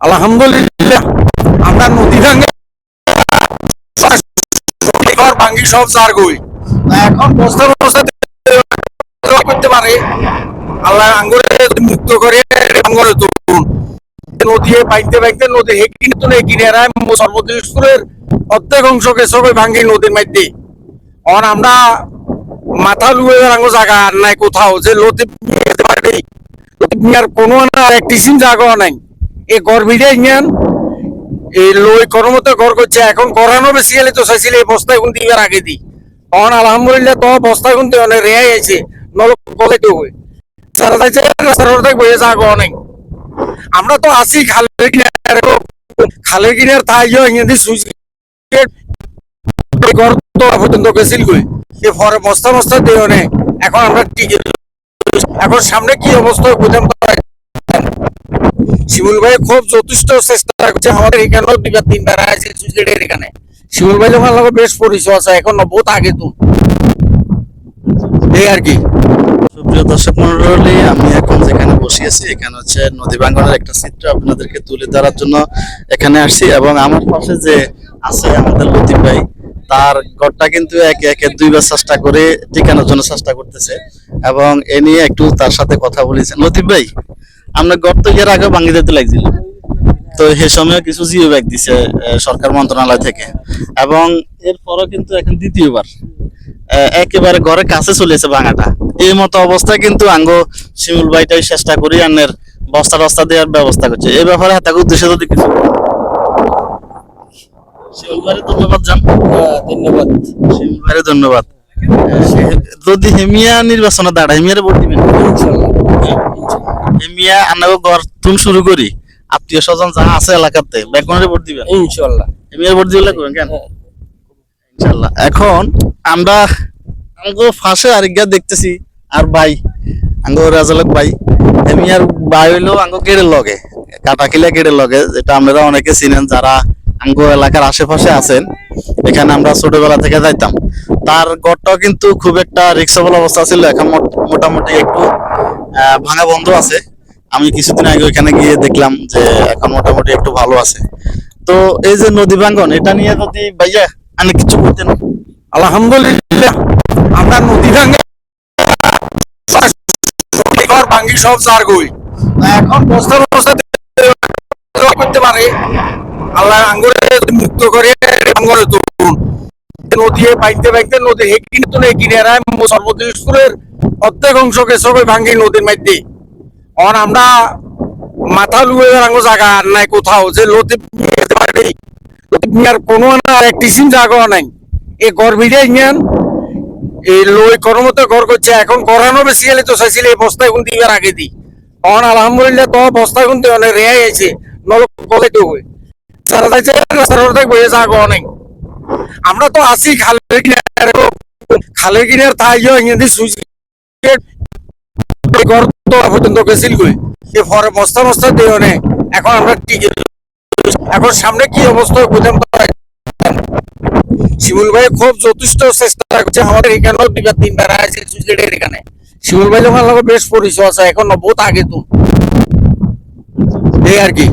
আলহামদুলিল্লাহ আমরা নদী ভাঙ্গে ভাঙ্গি সব চার গই এখন বস্তা বস্তা করতে পারে আল্লাহ আঙ্গুরে মুক্ত করে আঙ্গুরে তুলুন নদী বাইতে বাইতে নদী হেকিনে তুলে কিনে রায় সর্বদেশের অর্ধেক অংশকে সবাই ভাঙ্গি নদীর মধ্যে অন আমরা মাথা লুয়ে আঙ্গো জায়গা আর নাই কোথাও যে লতিফ পারে লতিফ মিয়ার কোনো না একটি সিম জায়গা নাই এই গর্বিরে ইঞ্জান এই লই কর্মতে ঘর করছে এখন করানো বেশি গেলে তো চাইছিল এই বস্তা এখন দিবার আগে দি অন আলহামদুলিল্লাহ তো বস্তা এখন অনেক রেয়াই আছে নলক কলে তো হয়ে সারা যাইছে রাস্তার বয়ে জায়গা নাই আমরা তো আছি খালের কিনার তাই ইংরেজি সুইচ ঘর তো পর্যন্ত গেছিল কই এ পরে বস্তা বস্তা দিও নে এখন আমরা টিকে এখন সামনে কি অবস্থা বুঝাম শিমুল ভাই খুব যথেষ্ট চেষ্টা করছে আমাদের এখানেও দুইবার তিনবার আছে সুইচগেটের এখানে শিমুল ভাই যখন আমাকে বেশ পরিচয় আছে এখন বহুত আগে তো এই আর কি। সুপ্রিয় দর্শক মন্ডলী, আমি এখন যেখানে বসে আছি এখানে হচ্ছে নদী ভাঙ্গনের একটা চিত্র আপনাদেরকে তুলে ধরার জন্য এখানে আসছি এবং আমার পাশে যে আছে আমাদের লতিফ ভাই তার ঘরটা কিন্তু একে একে দুইবার চেষ্টা করে টিকানোর জন্য চেষ্টা করতেছে এবং এ নিয়ে একটু তার সাথে কথা বলেছেন। লতিফ ভাই, আমরা ঘর তো এর আগে ভাঙ্গি দিতে লাগছিল, তো সে সময় কিছু জিও ব্যাগ দিছে সরকার মন্ত্রণালয় থেকে এবং এরপরও কিন্তু এখন দ্বিতীয়বার একেবারে ঘরের কাছে চলেছে ভাঙাটা। এই মতো অবস্থায় কিন্তু আঙ্গো শিমুল ভাইটাই চেষ্টা করি আনের বস্তা টস্তা দেওয়ার ব্যবস্থা করছে। এই ব্যাপারে তাকে উদ্দেশ্যে যদি কিছু শিমুল ভাইয়ের ধন্যবাদ জান। ধন্যবাদ শিমুল ভাইয়ের ধন্যবাদ। যদি হেমিয়া নির্বাচনে দাঁড়া হেমিয়ারে ভোট দিবেন? হেমিয়া আনাগো ঘর তুম শুরু করি আত্মীয় স্বজন যা আছে এলাকাতে বেকনের ভোট দিবেন ইনশাআল্লাহ। হেমিয়ার ভোট দিলে করবেন কেন? ইনশাআল্লাহ। এখন আমরা আমগো ফাঁসে আরেকটা দেখতেছি আর ভাই আঙ্গো রাজালক ভাই হেমিয়ার ভাই হইলো আঙ্গো গেড়ের লগে কাটাকিলা গেড়ের লগে, যেটা আপনারা অনেকে চিনেন যারা আঙ্গো এলাকার আশেপাশে আছেন। এখানে আমরা ছোটবেলা থেকে যাইতাম। তার ঘরটাও কিন্তু খুব একটা রিক্সেবল অবস্থা ছিল, এখন মোটামুটি একটু ভাঙা বন্ধ আছে। আমি কিছুদিন আগে ওইখানে গিয়ে দেখলাম যে এখন মোটামুটি একটু ভালো আছে। তো এই যে নদী ভাঙ্গন এটা নিয়ে যদি ভাইয়া আমি কিছু বলতেন। আলহামদুলিল্লাহ আমরা নদী ভাঙ্গে ভাঙ্গি সব চার গই এখন বস্তা বস্তা করতে পারে আল্লাহ আঙ্গুরে মুক্ত করে আঙ্গুরে তুলুন নদী বাইতে বাইতে নদী হেকিনে তুলে কিনে রায় সর্বদেশের অর্ধেক অংশকে সবাই ভাঙ্গি নদীর মধ্যে অন আমরা মাথা লুয়ে আঙ্গো জায়গা আর নাই কোথাও যে লতিফ পারে লতিফ মিয়ার কোনো না একটি সিম জায়গা নাই এই গর্বিরে ইঞ্জান এই লই কর্মতে ঘর করছে এখন করানো বেশি গেলে তো চাইছিল এই বস্তা এখন দিবার আগে দি তখন আলহামদুলিল্লাহ তো বস্তা এখন অনেক রেয়াই আছে নলক কলে তো হয়ে সারা যাইছে রাস্তার বয়ে জায়গা নাই আমরা তো আছি খালের কিনার তাই ইংরেজি সুইচ ঘর তো পর্যন্ত গেছিল কই এ পরে বস্তা বস্তা দিও নে এখন আমরা টিকে এখন সামনে কি অবস্থা বুঝাম শিমুল ভাই খুব যথেষ্ট চেষ্টা করছে আমাদের এখানেও দুইবার তিনবার আছে সুইচগেটের এখানে শিমুল ভাই যখন আমাকে বেশ পরিচয় আছে এখন বহুত আগে তো এই আর কি।